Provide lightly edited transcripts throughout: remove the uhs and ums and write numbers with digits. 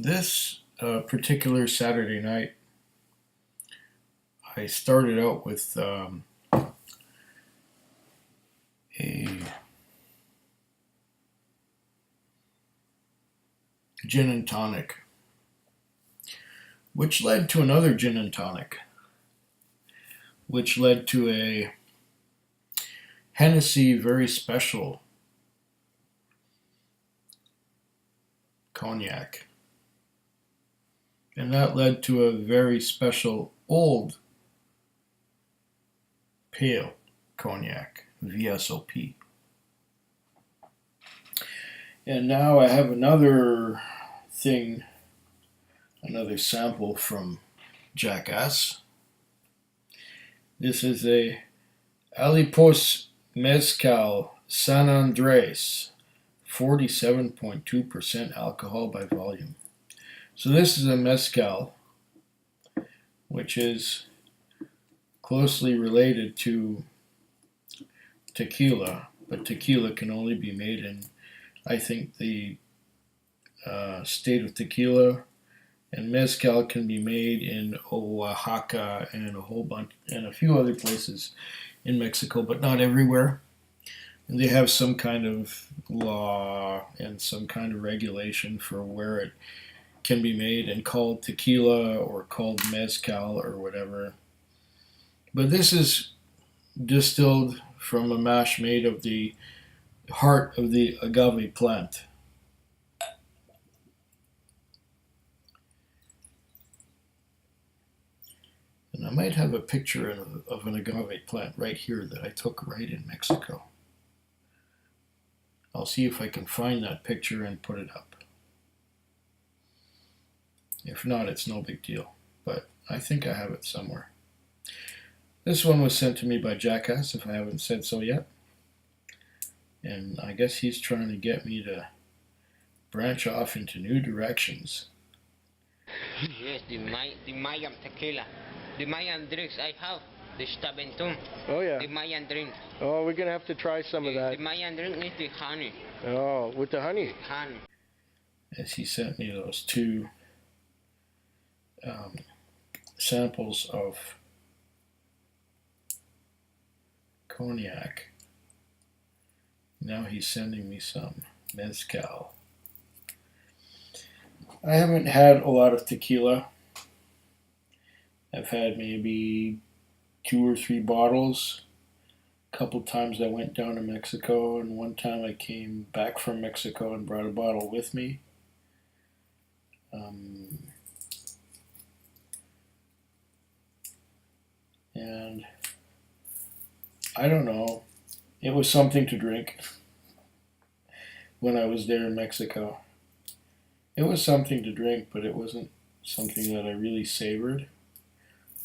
This particular Saturday night, I started out with a gin and tonic, which led to another gin and tonic, which led to a Hennessy very special cognac. And that led to a very special old pale cognac, VSOP. And now I have another thing, another sample from Jackass. This is a Alipus Mezcal San Andres, 47.2% alcohol by volume. So this is a mezcal, which is closely related to tequila, but tequila can only be made in, I think, the state of Tequila, and mezcal can be made in Oaxaca and a whole bunch and a few other places in Mexico, but not everywhere. And they have some kind of law and some kind of regulation for where it can be made and called tequila or called mezcal or whatever. But this is distilled from a mash made of the heart of the agave plant. And I might have a picture of an agave plant right here that I took right in Mexico. I'll see if I can find that picture and put it up. If not, it's no big deal, but I think I have it somewhere. This one was sent to me by Jackass, if I haven't said so yet. And I guess he's trying to get me to branch off into new directions. Yes, the Mayan tequila. The Mayan drinks I have. The Stabentum. Oh, yeah. The Mayan drink. Oh, we're going to have to try some of that. The Mayan drink is the honey. Oh, with the honey. Honey. As he sent me those two samples of cognac. Now he's sending me some mezcal. I haven't had a lot of tequila. I've had maybe 2 or 3 bottles. A couple times I went down to Mexico, and one time I came back from Mexico and brought a bottle with me. And I don't know, it was something to drink when I was there in Mexico. It was something to drink, but it wasn't something that I really savored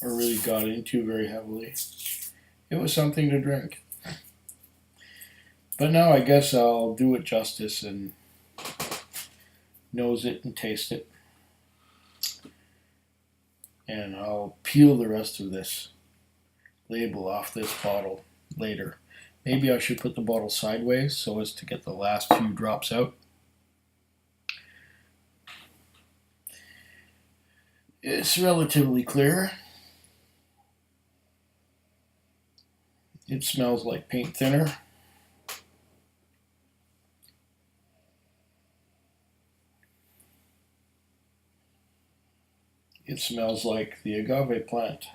or really got into very heavily. It was something to drink. But now I guess I'll do it justice and nose it and taste it. And I'll peel the rest of this label off this bottle later. Maybe I should put the bottle sideways so as to get the last few drops out. It's relatively clear. It smells like paint thinner. It smells like the agave plant.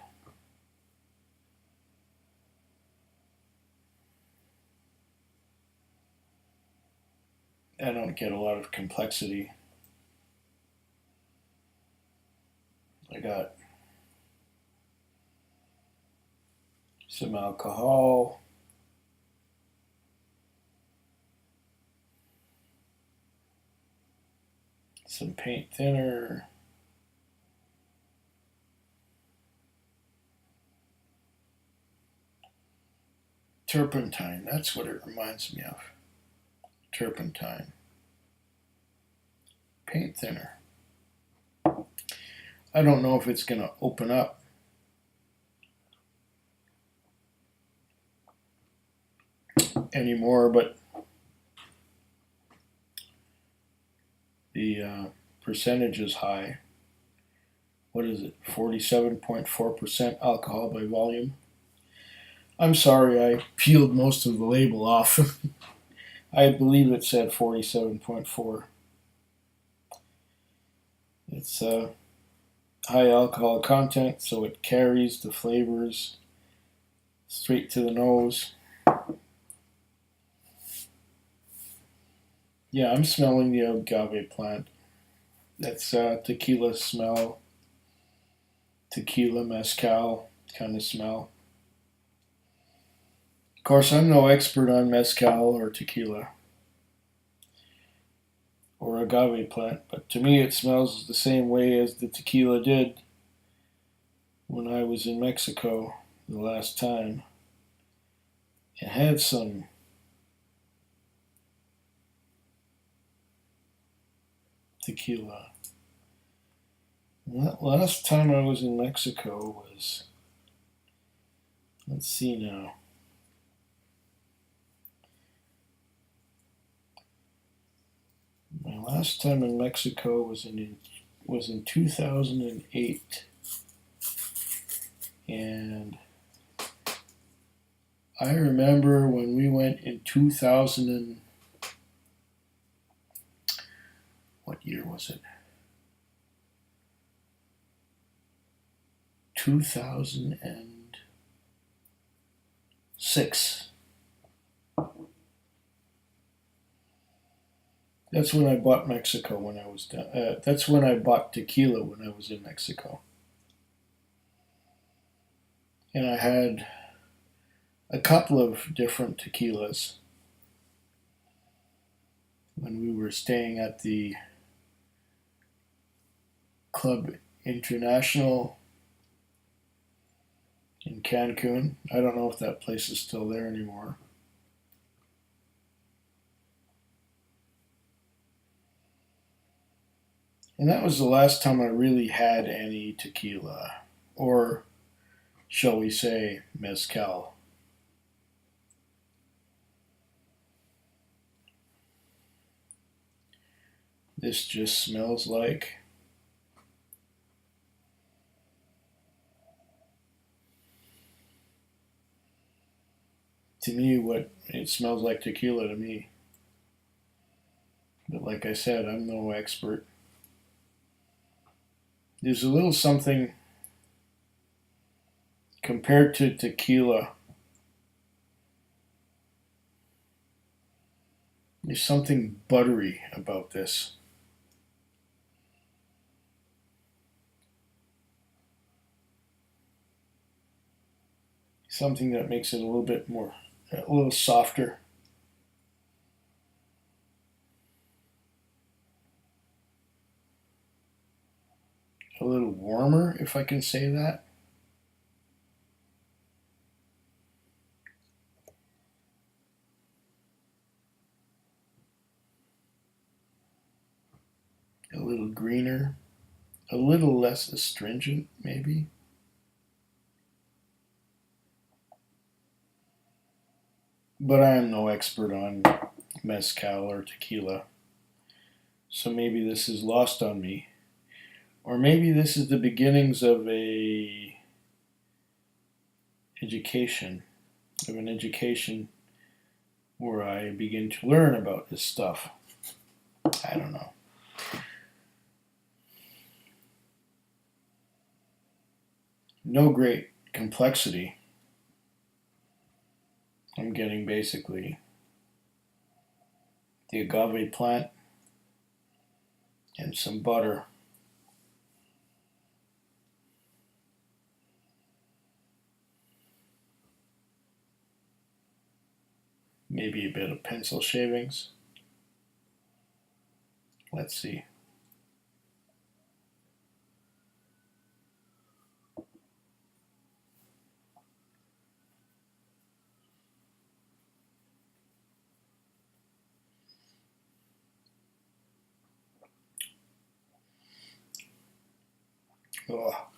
I don't get a lot of complexity. I got some alcohol, some paint thinner, turpentine, that's what it reminds me of. Turpentine. Paint thinner. I don't know if it's going to open up. Anymore, but the percentage is high. What is it? 47.4% alcohol by volume. I'm sorry, I peeled most of the label off. I believe it said 47.4. It's high alcohol content, so it carries the flavors straight to the nose. Yeah, I'm smelling the agave plant. That's tequila smell, tequila mezcal kind of smell. Of course, I'm no expert on mezcal or tequila or agave plant, but to me it smells the same way as the tequila did when I was in Mexico the last time. It had some tequila. Last time I was in Mexico was, let's see now. My last time in Mexico was in 2008, and I remember when we went in 2000 and what year was it? 2006. That's when I bought Mexico when I was down. That's when I bought tequila when I was in Mexico. And I had a couple of different tequilas when we were staying at the Club International in Cancun. I don't know if that place is still there anymore. And that was the last time I really had any tequila, or shall we say mezcal. This just smells like to me what it smells like tequila to me. But like I said, I'm no expert. There's a little something compared to tequila. There's something buttery about this. Something that makes it a little bit more, a little softer. A little warmer, if I can say that. A little greener, a little less astringent, maybe. But I am no expert on mezcal or tequila, so maybe this is lost on me. Or maybe this is the beginnings of an education where I begin to learn about this stuff. I don't know. No great complexity. I'm getting basically the agave plant and some butter. Maybe a bit of pencil shavings. Let's see. Oh.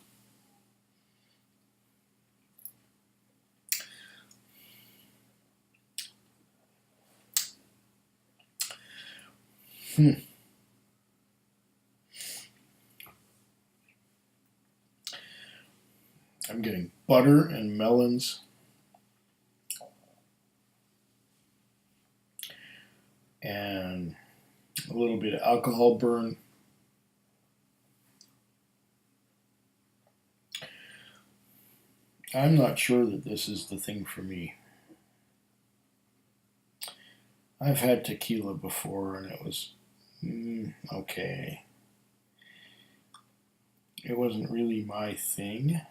I'm getting butter and melons. And a little bit of alcohol burn. I'm not sure that this is the thing for me. I've had tequila before and it was okay. It wasn't really my thing.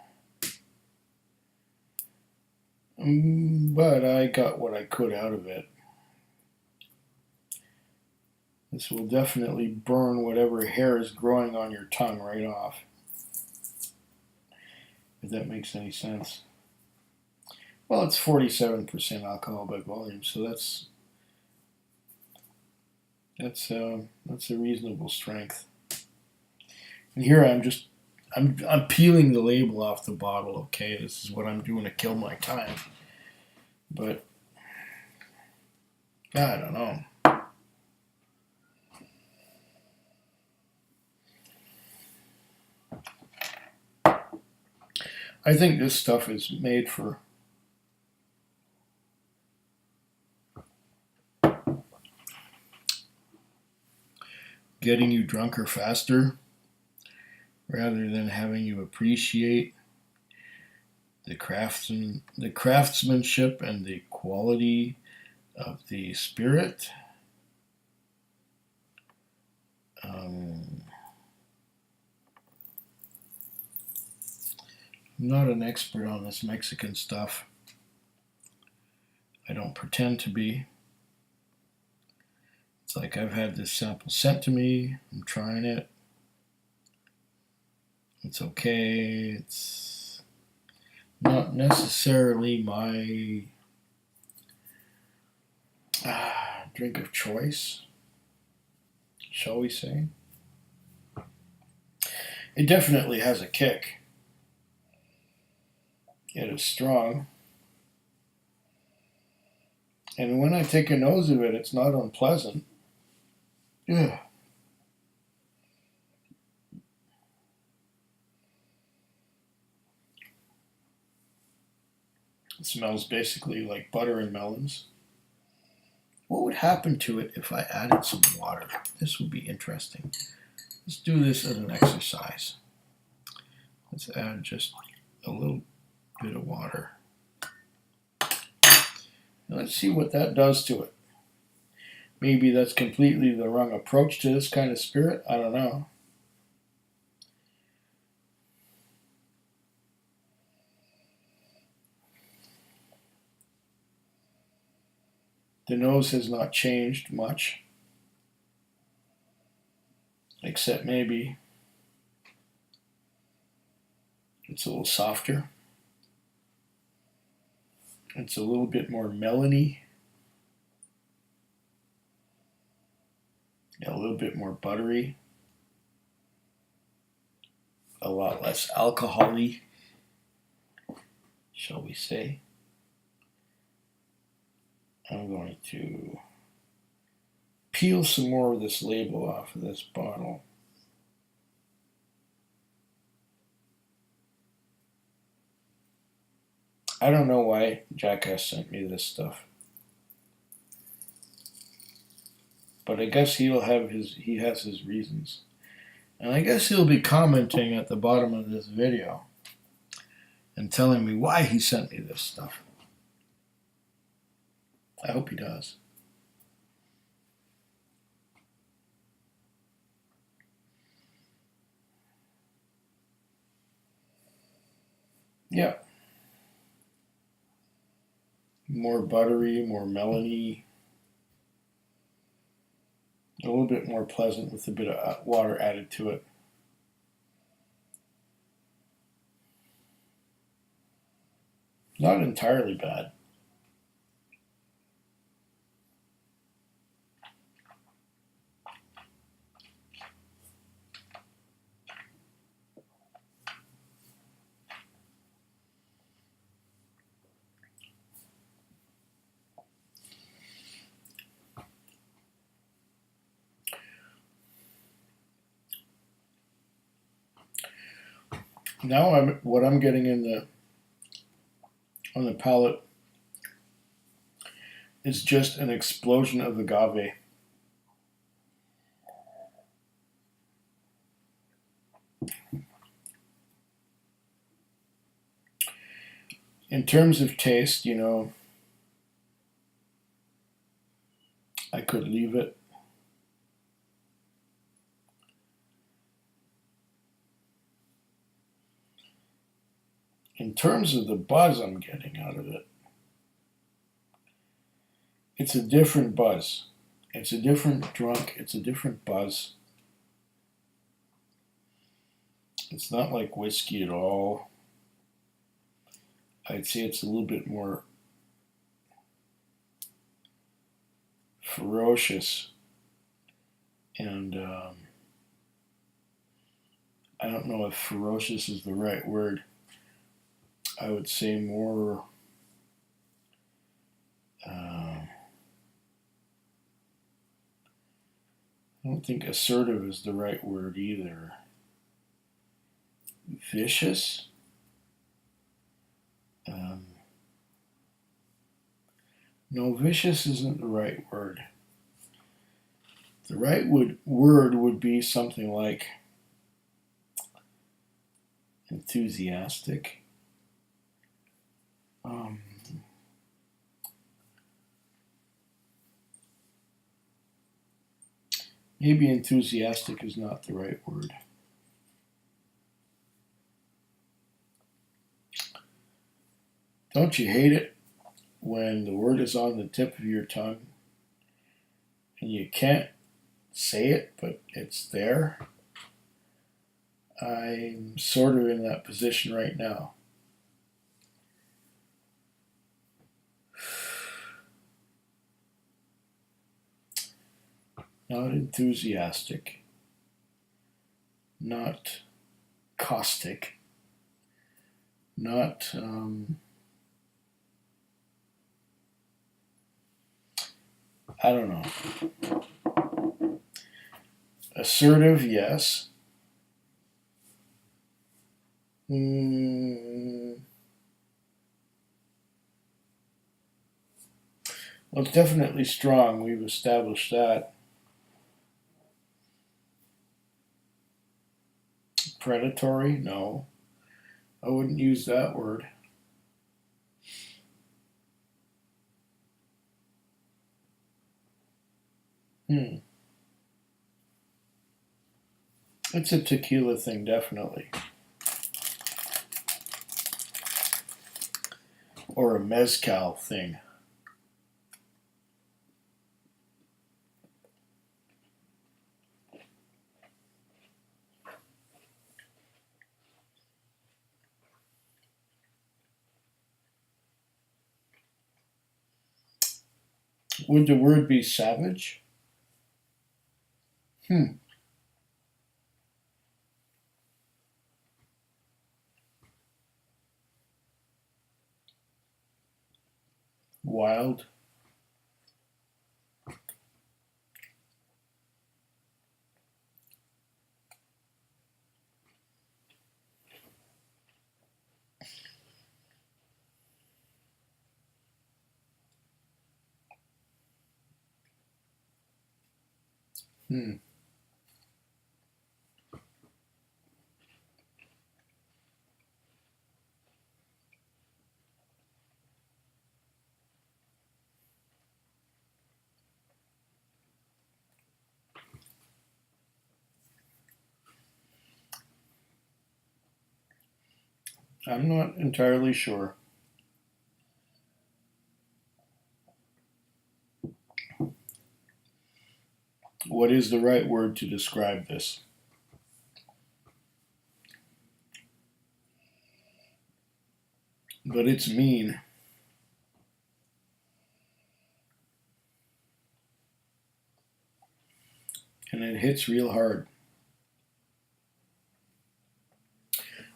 But I got what I could out of it. This will definitely burn whatever hair is growing on your tongue right off. If that makes any sense. Well, it's 47% alcohol by volume, so that's a reasonable strength. And here I'm peeling the label off the bottle. Okay, this is what I'm doing to kill my time. But I don't know. I think this stuff is made for getting you drunker faster rather than having you appreciate the craftsmanship and the quality of the spirit. I'm not an expert on this Mexican stuff. I don't pretend to be. It's like I've had this sample sent to me. I'm trying it. It's okay. It's not necessarily my drink of choice, shall we say. It definitely has a kick. It is strong. And when I take a nose of it, it's not unpleasant. Yeah. It smells basically like butter and melons. What would happen to it if I added some water? This would be interesting. Let's do this as an exercise. Let's add just a little bit of water. Now let's see what that does to it. Maybe that's completely the wrong approach to this kind of spirit. I don't know. The nose has not changed much, except maybe it's a little softer. It's a little bit more melony, a little bit more buttery, a lot less alcohol-y, shall we say. I'm going to peel some more of this label off of this bottle. I don't know why Jackass sent me this stuff, but I guess he has his reasons, and I guess he'll be commenting at the bottom of this video and telling me why he sent me this stuff. I hope he does. Yeah. More buttery, more melony. A little bit more pleasant with a bit of water added to it. Not entirely bad. Now what I'm getting in on the palate is just an explosion of agave. In terms of taste, you know, I could leave it. In terms of the buzz I'm getting out of it, it's a different buzz. It's a different drunk. It's a different buzz. It's not like whiskey at all. I'd say it's a little bit more ferocious, and I don't know if ferocious is the right word. I would say more I don't think assertive is the right word either. Vicious? No, vicious isn't the right word. The right word would be something like enthusiastic. Maybe enthusiastic is not the right word. Don't you hate it when the word is on the tip of your tongue and you can't say it, but it's there? I'm sort of in that position right now. Not enthusiastic, not caustic, not I don't know. Assertive, yes. Well, it's definitely strong. We've established that. Predatory? No. I wouldn't use that word. It's a tequila thing, definitely. Or a mezcal thing. Would the word be savage? Wild? I'm not entirely sure. What is the right word to describe this? But it's mean. And it hits real hard.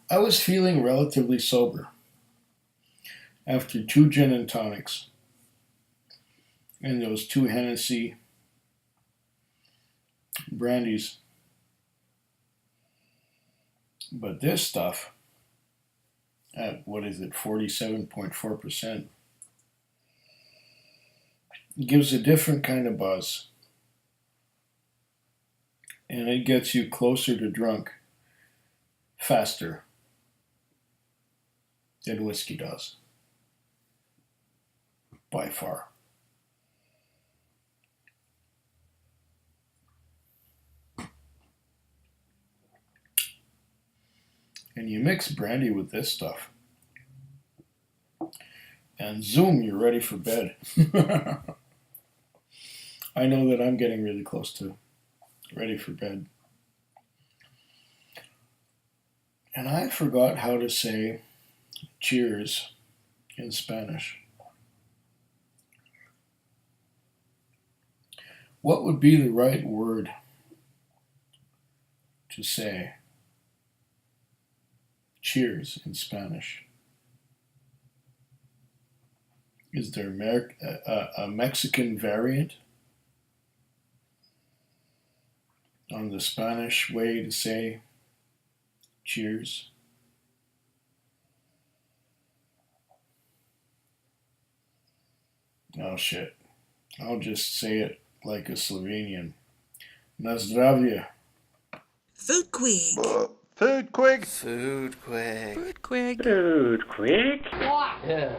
I was feeling relatively sober after 2 gin and tonics and those 2 Hennessy brandies. But this stuff, at, what is it, 47.4%. It gives a different kind of buzz. And it gets you closer to drunk faster than whiskey does. By far. And you mix brandy with this stuff. And zoom, you're ready for bed. I know that I'm getting really close to ready for bed. And I forgot how to say cheers in Spanish. What would be the right word to say cheers in Spanish? Is there a Mexican variant on the Spanish way to say cheers? Oh shit. I'll just say it like a Slovenian. Na zdravje. Food Quig. Food quick. Food quick. Food Quig. Food quick. Yeah.